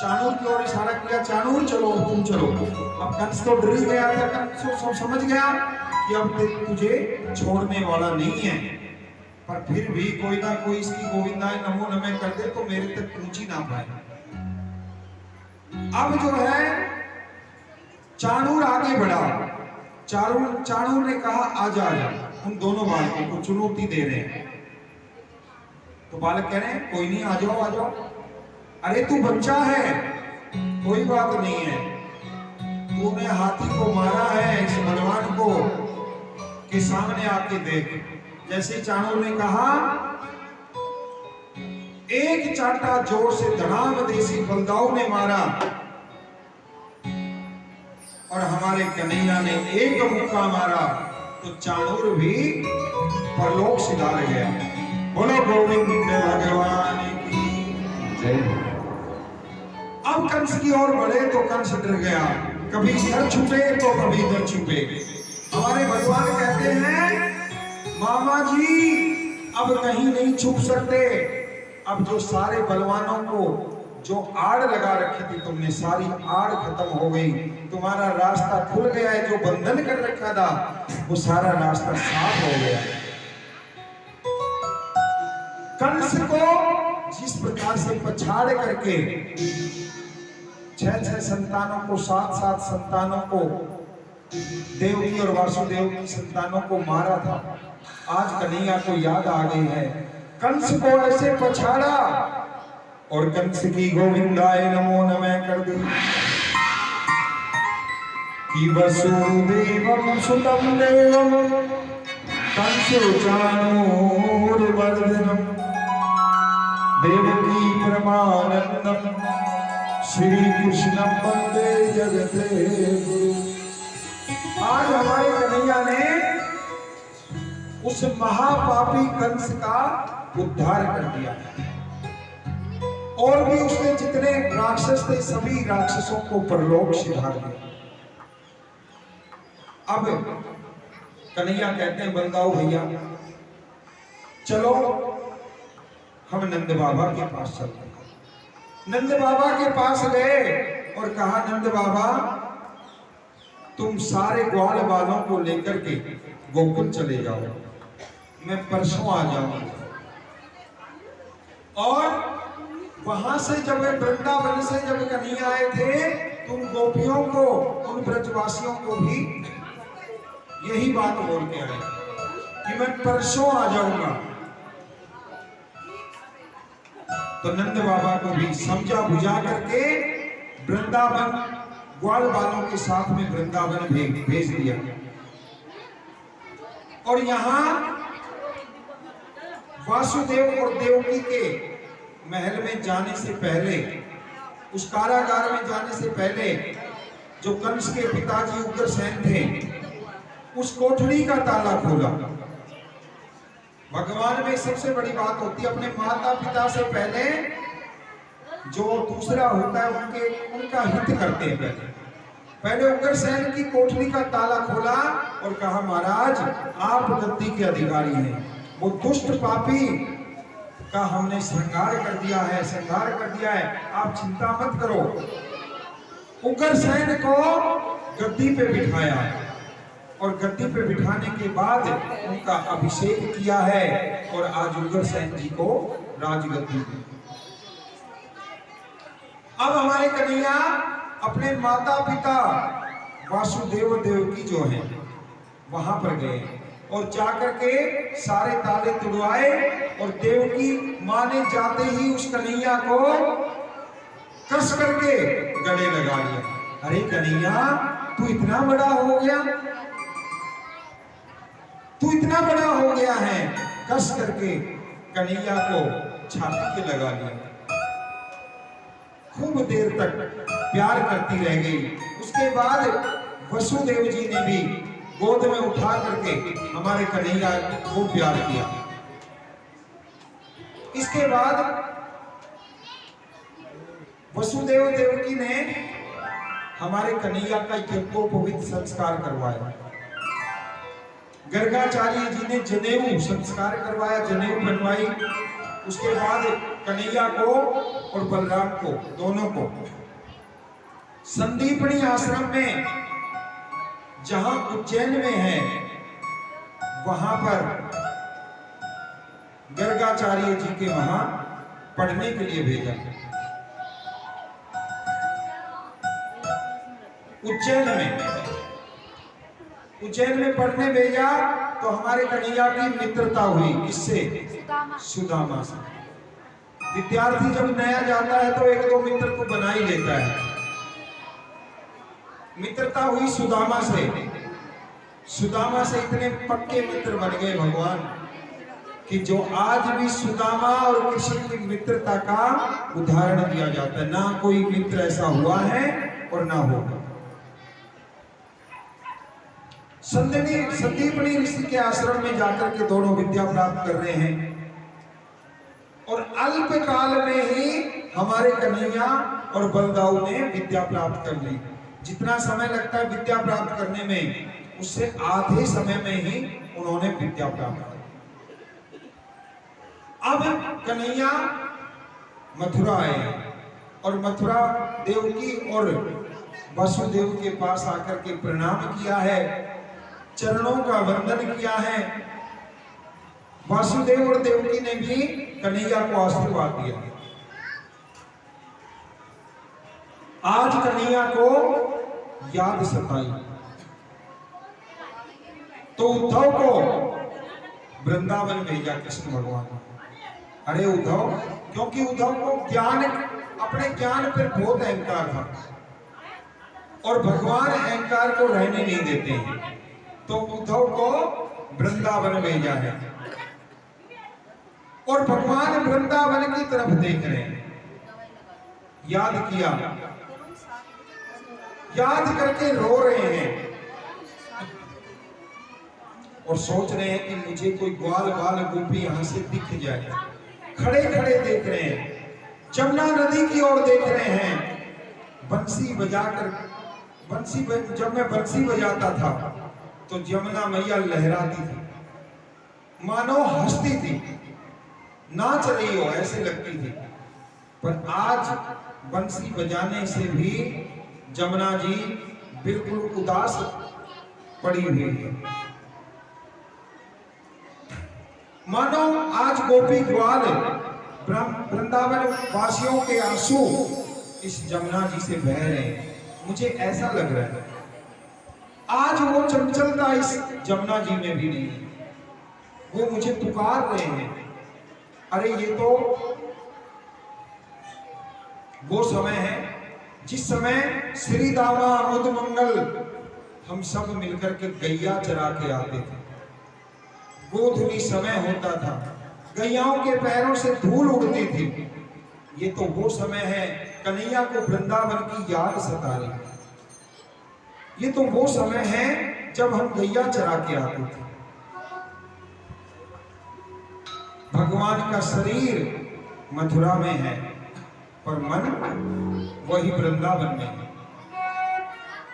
चाणूर की ओर इशारा किया, चाणूर चलो तुम चलो। अब कंस तो डर ही गया था, कंस तो समझ गया कि अब तुझे छोड़ने वाला नहीं है, पर फिर भी कोई ना कोई इसकी गोविंदाय नमो नमः कर दे तो मेरे तक पहुंच ही ना पाए। अब जो है चाणूर आगे बढ़ा। चाणूर ने कहा आजा आजा, उन दोनों बालकों को चुनौती दे रहे हैं। तो बालक कह रहे हैं कोई नहीं, आ जाओ आ जाओ। अरे तू बच्चा है, कोई बात नहीं है, तूने हाथी को मारा है, इस बलवान को के सामने आके देख। जैसे चाणूर ने कहा, एक चांटा जोर से धड़ाम देसी बलदाऊ ने मारा और हमारे कन्हैया ने एक मुक्का मारा तो चाणूर भी परलोक सिधार गया। बोलो गोविंद भगवान की जय। अब कंस की ओर बढ़े तो कंस डर गया, कभी इधर छुपे तो कभी इधर छुपे। हमारे भगवान कहते हैं मामा जी अब कहीं नहीं छुप सकते। अब जो सारे बलवानों को जो आड़ लगा रखी थी तुमने, सारी आड़ खत्म हो गई, तुम्हारा रास्ता खुल गया है। जो बंधन कर रखा था वो सारा रास्ता साफ हो गया। कंस को जिस प्रकार से पछाड़ करके 6 संतानों को, 7 संतानों को, देवकी और वासुदेव की संतानों को मारा था, आज कन्हैया को याद आ गई है। कंस को ऐसे पछाड़ा और कंस की गोविंदाय नमो नमः कर दी कि वसुदेवं सुतं देवं कंसो चाणूरमर्दनं देवकी परमानंदं श्री कृष्ण वंदे जगद्गुरु। आज हमारे कन्हैया ने उस महापापी कंस का उद्धार कर दिया, और भी उसने जितने राक्षस थे सभी राक्षसों को परलोक सिधार दिया। अब कन्हैया कहते हैं बलदाऊ भैया चलो हम नंद बाबा के पास चलते हैं। नंद बाबा के पास गए और कहा नंद बाबा तुम सारे ग्वाल वालों को लेकर के गोकुल चले जाओ, मैं परसों आ जाऊंगा। और वहां से जब वृंदावन से जब कन्हैया आए थे तो उन गोपियों को, उन ब्रजवासियों को भी यही बात बोल के आए कि मैं परसों आ जाऊंगा। तो नंद बाबा को भी समझा बुझा करके वृंदावन ग्वाल वालों के साथ में वृंदावन भेज दिया। और यहाँ वासुदेव और देवकी के महल में जाने से पहले, उस कारागार में जाने से पहले, जो कंस के पिताजी उग्रसेन थे, उस कोठरी का ताला खोला। भगवान में सबसे बड़ी बात होती है, अपने माता पिता से पहले जो दूसरा होता है उनका हित करते हैं। पहले उग्रसेन की कोठरी का ताला खोला और कहा, महाराज आप गद्दी के अधिकारी हैं, वो दुष्ट पापी का हमने संहार कर दिया है, आप चिंता मत करो। उग्रसेन को गद्दी पे बिठाया और गद्दी पे बिठाने के बाद उनका अभिषेक किया है और आज उग्रसेन जी को राजगद्दी दी। अब हमारे कन्हैया अपने माता पिता वासुदेव देवकी जो हैं वहां पर गए और जाकर के सारे ताले तुड़वाए और देवकी मां ने जाते ही उस कन्हैया को कस करके गले लगा लिया। अरे कन्हैया, तू इतना बड़ा हो गया, तू इतना बड़ा हो गया है। कस करके कन्हैया को छाती के लगा लिया। खूब देर तक प्यार करती रह गई। उसके बाद वसुदेव जी ने भी गोद में उठा करके हमारे कन्हैया को प्यार किया। इसके बाद वसुदेव देवकी ने हमारे कन्हैया का यज्ञोपवीत संस्कार करवाया। गर्गाचार्य जी ने जनेऊ संस्कार करवाया, जनेऊ बनवाई। उसके बाद कन्हैया को और बलराम को, दोनों को संदीपनी आश्रम में, जहां उज्जैन में है, वहां पर गर्गाचार्य जी के वहां पढ़ने के लिए भेजा। उज्जैन में पढ़ने भेजा तो हमारे कन्हैया की मित्रता हुई। किससे? सुदामा से। विद्यार्थी जब नया जाता है तो एक दो मित्र को बना ही लेता है। मित्रता हुई सुदामा से। सुदामा से इतने पक्के मित्र बन गए भगवान कि जो आज भी सुदामा और कृष्ण की मित्रता का उदाहरण दिया जाता है। ना कोई मित्र ऐसा हुआ है और ना होगा। संदीपनी ऋषि के आश्रम में जाकर के दोनों विद्या प्राप्त कर रहे हैं और अल्प काल में ही हमारे कन्हैया और बलदाऊ ने विद्या प्राप्त कर ली। जितना समय लगता है विद्या प्राप्त करने में, उससे आधे समय में ही उन्होंने विद्या प्राप्त कर। अब कन्हैया मथुरा आए और मथुरा देवकी और वसुदेव के पास आकर के प्रणाम किया है, चरणों का वंदन किया है। वासुदेव और देवकी ने भी कन्हैया को आशीर्वाद दिया। आज कन्हैया को याद सताई तो उद्धव को वृंदावन भेजा कृष्ण भगवान। अरे उद्धव, क्योंकि उद्धव को ज्ञान, अपने ज्ञान पर बहुत अहंकार था और भगवान अहंकार को रहने नहीं देते हैं, तो उद्धव को वृंदावन भेजा है। और भगवान वृंदावन की तरफ देख रहे हैं। याद किया, याद करके रो रहे हैं और सोच रहे हैं कि मुझे कोई ग्वाल बाल गोपी यहां से दिख जाए। खड़े खड़े देख रहे हैं, जमुना नदी की ओर देख रहे हैं। बंसी बजाकर, जब मैं बंसी बजाता था तो जमुना मैया लहराती थी, मानो हंसती थी, नाच रही हो ऐसे लगती थी। पर आज बंसी बजाने से भी जमुना जी बिल्कुल उदास पड़ी हुई है। मानो आज गोपी ग्वाल वृंदावन वासियों के आंसू इस जमुना जी से बह रहे हैं। मुझे ऐसा लग रहा है। आज वो चंचलता इस जमुना जी में भी नहीं है। वो मुझे पुकार रहे हैं। अरे ये तो वो समय है जिस समय श्री दामा मुद मंगल हम सब मिलकर के गैया चरा के आते थे। गोधूली समय होता था, गैयाओं के पैरों से धूल उड़ती थी। ये तो वो समय है, कन्हैया को वृंदावन की याद सता रही। ये तो वो समय है जब हम गैया चरा के आते थे। भगवान का शरीर मथुरा में है पर मन वही वृंदावन में है।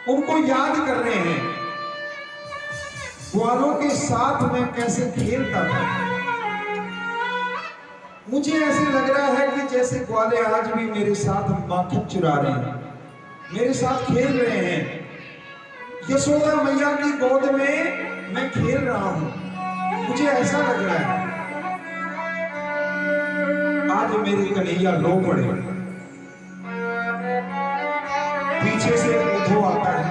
उनको याद कर रहे हैं, ग्वालों के साथ मैं कैसे खेलता था। मुझे ऐसे लग रहा है कि जैसे ग्वाले आज भी मेरे साथ माखन चुरा रहे हैं, मेरे साथ खेल रहे हैं। यशोदा मैया की गोद में मैं खेल रहा हूं, मुझे ऐसा लग रहा है। आज मेरे कन्हैया रो पड़े। पीछे से उद्धव आता है।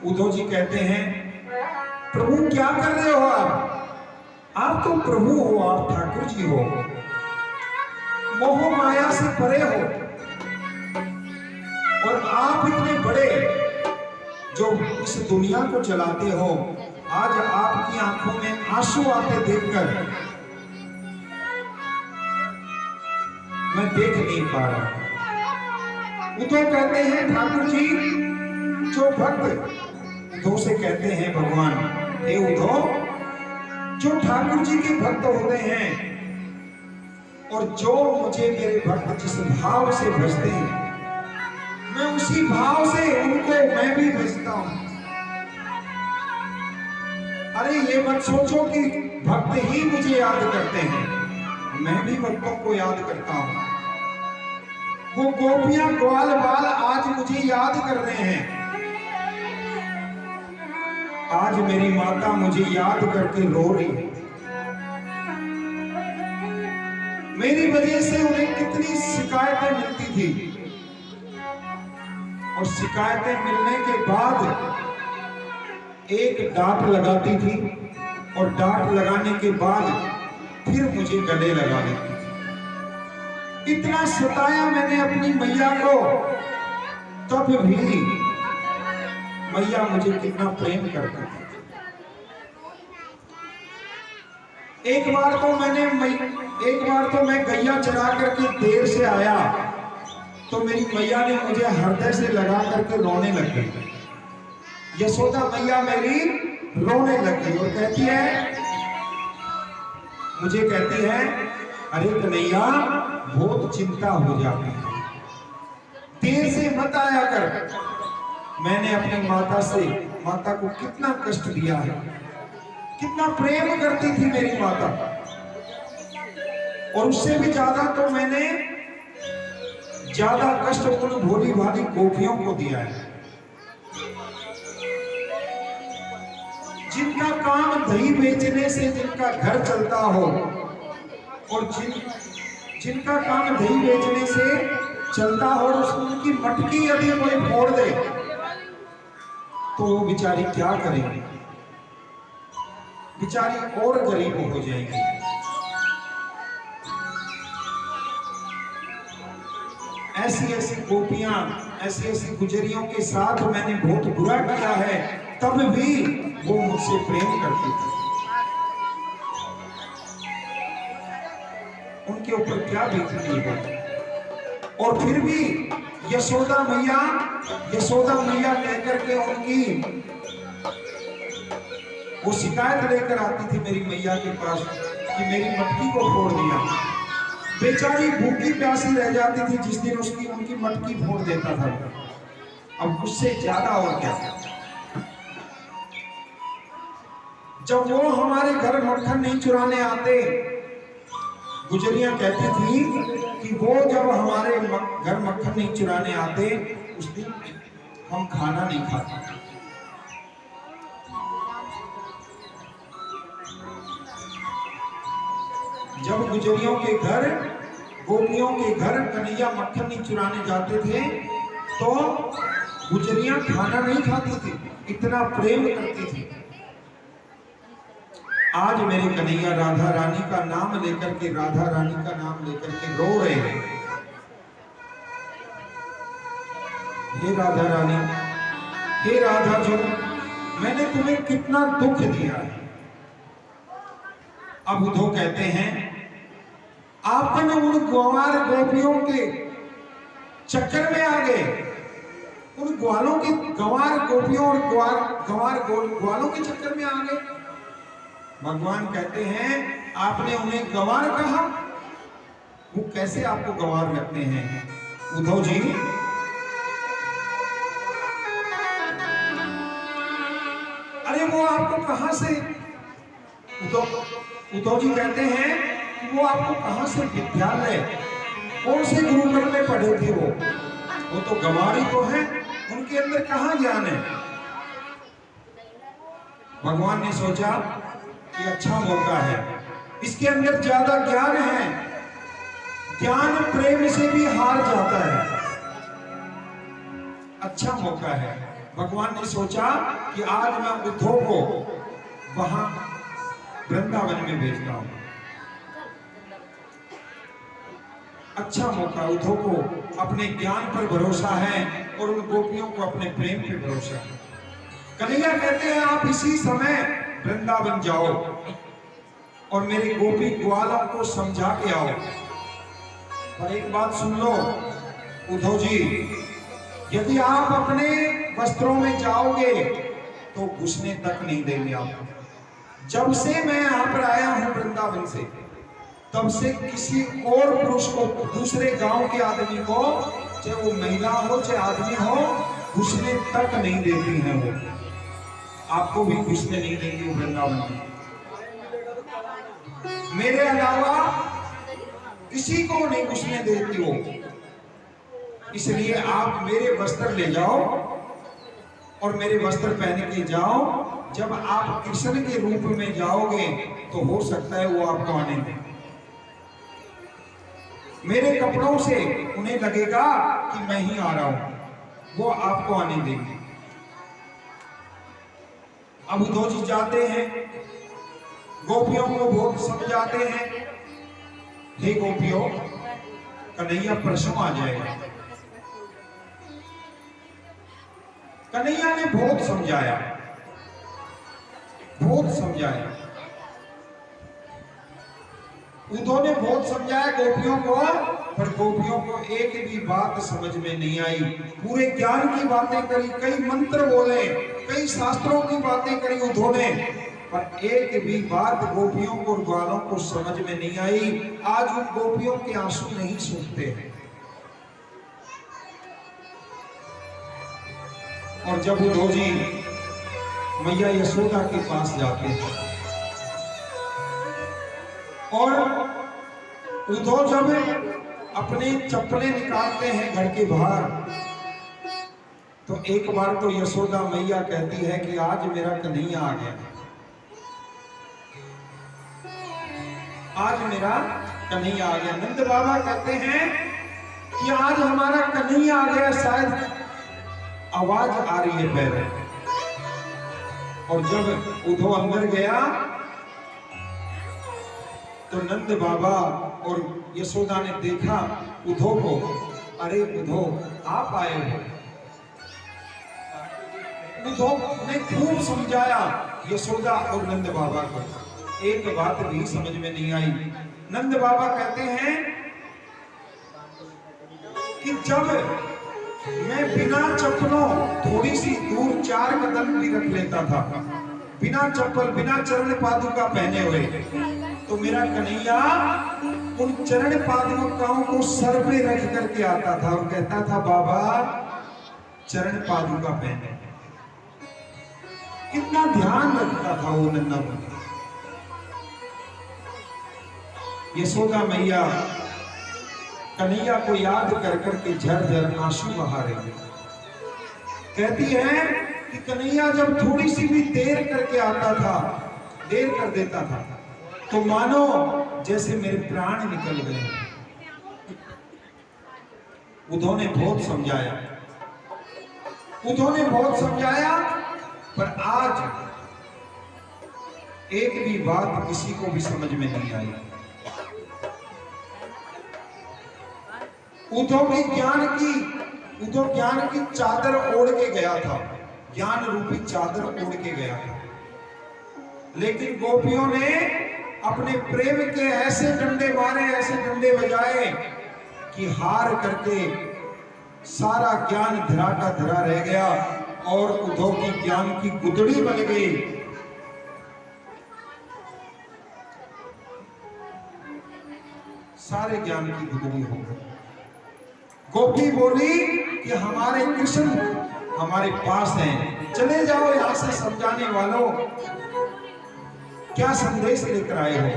उद्धव जी कहते हैं, प्रभु क्या कर रहे हो आप तो प्रभु हो, आप ठाकुर जी हो, मोह माया से परे हो, और आप इतने बड़े जो इस दुनिया को चलाते हो। आज आपकी आंखों में आंसू आते देखकर मैं देख नहीं पा रहा। उद्धव कहते हैं, ठाकुर जी जो भक्त, उद्धव से कहते हैं भगवान, हे उद्धव, जो ठाकुर जी के भक्त होते हैं और जो मुझे मेरे भक्त जिस भाव से भजते हैं, मैं उसी भाव से उनको मैं भी भजता हूं। अरे ये मत सोचो कि भक्त ही मुझे याद करते हैं, मैं भी भक्तों को याद करता हूं। वो गोपियां ग्वाल बाल आज मुझे याद कर रहे हैं। आज मेरी माता मुझे याद करके रो रही है। मेरी वजह से उन्हें कितनी शिकायतें मिलती थी, और शिकायतें मिलने के बाद एक डांट लगाती थी, और डांट लगाने के बाद फिर मुझे गले लगा लेती थी। इतना सताया मैंने अपनी मैया को, तब भी मैया मुझे कितना प्रेम करती थी। एक बार तो मैं गैया चरा करके देर से आया, तो मेरी मैया ने मुझे हृदय से लगा करके रोने लग गई। यशोदा मैया मेरी रोने लग गई और मुझे कहती है, अरे कन्हैया बहुत चिंता हो जाती है, देर से मत आया कर। मैंने अपनी माता को कितना कष्ट दिया है, कितना प्रेम करती थी मेरी माता, और उससे भी ज्यादा तो मैंने ज्यादा कष्ट उन भोली भाली गोपियों को दिया है, जिनका काम दही बेचने से जिनका घर चलता हो, और जिनका काम दही बेचने से चलता हो, और उनकी मटकी यदि कोई फोड़ दे तो वो बेचारी क्या करेंगे, बेचारी और गरीब हो जाएगी। ऐसी गोपियां, ऐसी गुजरियों के साथ मैंने बहुत बुरा किया है, तब भी वो मुझसे प्रेम करती थी। उनके ऊपर क्या बीतती है। और फिर भी यशोदा मैया कहकर के उनकी वो शिकायत लेकर आती थी मेरी मैया के पास कि मेरी मटकी को फोड़ दिया। बेचारी भूखी प्यासी रह जाती थी जिस दिन उनकी मटकी फोड़ देता था। अब उससे ज्यादा और क्या। जब वो हमारे घर मक्खन नहीं चुराने आते, गुजरियां कहती थी कि वो जब हमारे घर मक्खन नहीं चुराने आते, उस दिन हम खाना नहीं खाते। जब गुजरियों के घर, गोपियों के घर कन्हैया मक्खन नहीं चुराने जाते थे, तो गुजरियां खाना नहीं खाती थी, इतना प्रेम करती थी। आज मेरे कन्हैया राधा रानी का नाम लेकर के, राधा रानी का नाम लेकर के रो रहे हैं। हे राधा रानी, हे राधा जो, मैंने तुम्हें कितना दुख दिया है। अब उद्धव कहते हैं आपने उन ग्वार गोपियों के चक्कर में आ गए, उन ग्वालों के, गंवार गोपियों और ग्वालों के चक्कर में आ गए। भगवान कहते हैं आपने उन्हें गंवार कहा, वो कैसे आपको गंवार लगते हैं उद्धव जी? अरे वो आपको कहां से, उद्धव जी कहते हैं कि वो आपको कहां से विद्यालय, कौन से गुरुकुल में पढ़े थे? वो तो गंवारी तो है, उनके अंदर कहां ज्ञान है? भगवान ने सोचा कि अच्छा मौका है, इसके अंदर ज्यादा ज्ञान है, ज्ञान प्रेम से भी हार जाता है, अच्छा मौका है। भगवान ने सोचा कि आज मैं उद्धव को वहां वृंदावन में भेजता हूं। अच्छा मौका, उद्धव को अपने ज्ञान पर भरोसा है और उन गोपियों को अपने प्रेम पर भरोसा है। कन्हैया कहते हैं आप इसी समय वृंदावन जाओ और मेरे गोपी ग्वालों को समझा के आओ। पर एक बात सुन लो उद्धव जी, यदि आप अपने वस्त्रों में जाओगे तो घुसने तक नहीं देंगे आपको। जब से मैं यहाँ पर आया हूं वृंदावन से, तब से किसी और पुरुष को, दूसरे गांव के आदमी को, चाहे वो महिला हो चाहे आदमी हो, घुसने तक नहीं देती हैं वो। आपको भी घुसने नहीं देंगे वृंदावन में। मेरे अलावा किसी को नहीं घुसने देती हो। इसलिए आप मेरे वस्त्र ले जाओ और मेरे वस्त्र पहन के जाओ। जब आप कृष्ण के रूप में जाओगे तो हो सकता है वो आपको आने दें। मेरे कपड़ों से उन्हें लगेगा कि मैं ही आ रहा हूं, वो आपको आने देंगे। अब उद्धव जी जाते हैं, गोपियों को बहुत समझाते हैं, हे गोपियों कन्हैया परसों आ जाएगा। कन्हैया ने बहुत समझाया, बहुत समझाया, उद्धव ने बहुत समझाया गोपियों को, पर गोपियों को एक भी बात समझ में नहीं आई। पूरे ज्ञान की बातें करी, कई मंत्र बोले, कई शास्त्रों की बातें करी उद्धव ने, पर एक भी बात गोपियों को, ग्वालों को समझ में नहीं आई। आज उन गोपियों के आंसू नहीं सूखते हैं। और जब उद्धव जी मैया यशोदा के पास जाते हैं और उद्धव जब अपने चप्पलें निकालते हैं घर के बाहर, तो एक बार तो यशोदा मैया कहती है कि आज मेरा कन्हैया आ गया, आज मेरा कन्हैया आ गया। नंद बाबा कहते हैं कि आज हमारा कन्हैया आ गया, शायद आवाज आ रही है पहले। और जब उद्धव अंदर गया तो नंद बाबा और यशोदा ने देखा उद्धव को, अरे उद्धव आप आए हो। उद्धव ने खूब समझाया यशोदा और नंद बाबा को, एक बात भी समझ में नहीं आई। नंद बाबा कहते हैं कि जब मैं बिना चप्पलों थोड़ी सी दूर 4 कदम भी रख लेता था, बिना चप्पल, बिना चरण पादुका पहने हुए, तो मेरा कन्हैया उन चरण पादुकाओं को सर पे रख करके आता था और कहता था बाबा चरण पादुका पहने। कितना ध्यान रखता था वो नन्ना मुन्ना। यशोदा मैया कन्हैया को याद कर करके झरझर आंसू बहा रही है। कहती है कि कन्हैया जब थोड़ी सी भी देर करके आता था, देर कर देता था, तो मानो जैसे मेरे प्राण निकल गए। उद्धव ने बहुत समझाया, उद्धव ने बहुत समझाया, पर आज एक भी बात किसी को भी समझ में नहीं आई। उद्धव ज्ञान की चादर ओढ़ के गया था, ज्ञान रूपी चादर ओढ़ के गया था, लेकिन गोपियों ने अपने प्रेम के ऐसे डंडे मारे, ऐसे डंडे बजाए कि हार करके सारा ज्ञान धरा का धरा रह गया और उद्धव की ज्ञान की गुदड़ी बन गई। सारे ज्ञान की गुदड़ी हो गई। गोपी बोली कि हमारे कृष्ण हमारे पास हैं, चले जाओ यहां से समझाने वालों, क्या संदेश लेकर आए हो।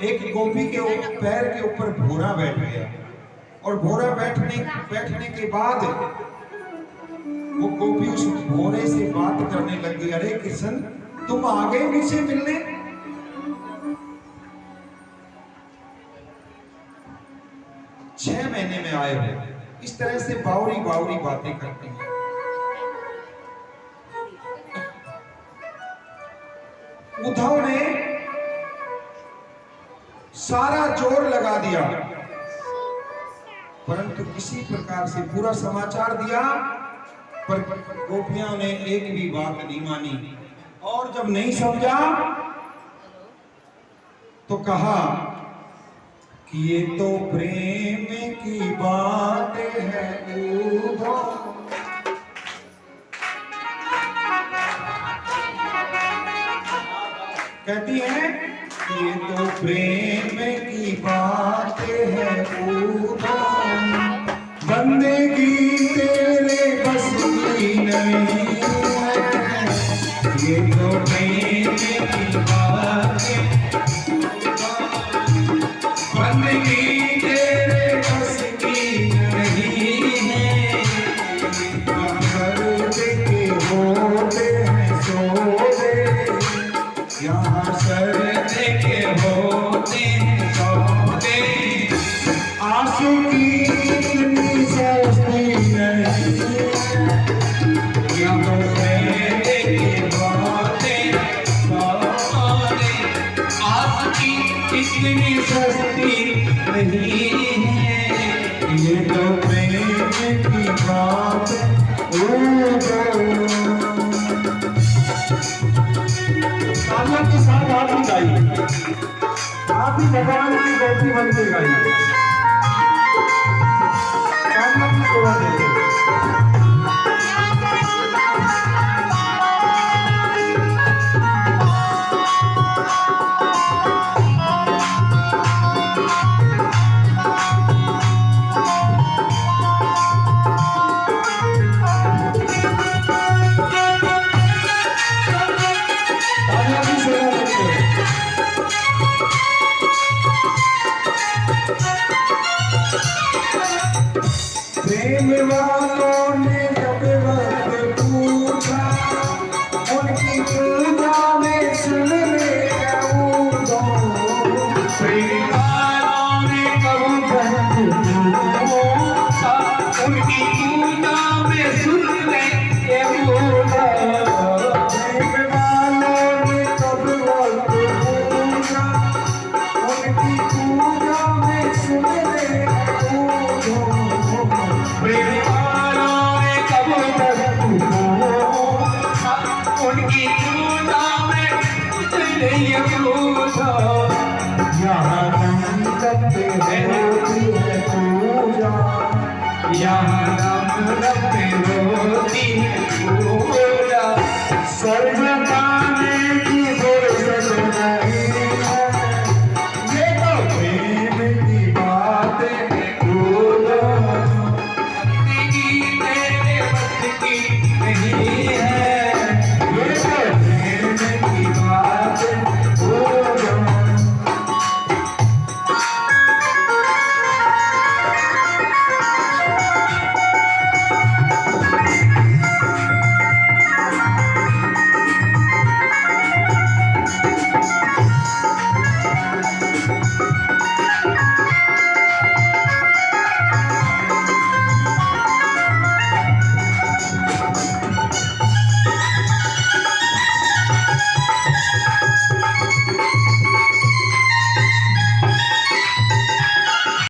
एक गोपी के पैर के ऊपर भोरा बैठ गया और भोरा बैठने के बाद वो गोपी उस भोरे से बात करने लगी, अरे कृष्ण तुम आ गए मुझसे मिलने। 6 महीने में आए हो। इस तरह से बावरी बावरी बातें करती हैं। उद्धव ने सारा जोर लगा दिया, परंतु किसी प्रकार से पूरा समाचार दिया, पर गोपियां ने एक भी बात नहीं मानी। और जब नहीं समझा तो कहा कि ये तो प्रेम की बात है उद्धव। कहती है कि ये तो प्रेम की बात है उद्धव, बंदगी तेरे बस की नहीं है, ये तो प्रेम की बात है, बंदगी तेरे बस की नहीं है, दर्द के होते हैं सो दे, यहाँ सर्द के होते हैं सो दे, आंसू की इतनी सस्ती नहीं है, यहाँ सर्द के होते हैं सो दे, आंसू की इतनी सस्ती नहीं है, ये तो प्रेम की बात तालियों के साथ आप ही गाइए, आप ही भगवान की गोपी बन के गाइए, तालियों की सेवा देते। प्रेम वालों ने जब वक्त पूछा, उनकी पूजा में सुन ले उद्धव, प्रेम वालों ने जब वक्त पूछा, उनकी पूजा में सुन ले उद्धव, प्रेम वालों ने जब वक्त पूछा, उनकी पूजा में सुन ले उद्धव, प्रेम वालों ने कब तक उनकी पूजा में नहीं पूछा, यहाँ हम करते होती है पूजा, यहाँ हम करते होती है पूजा।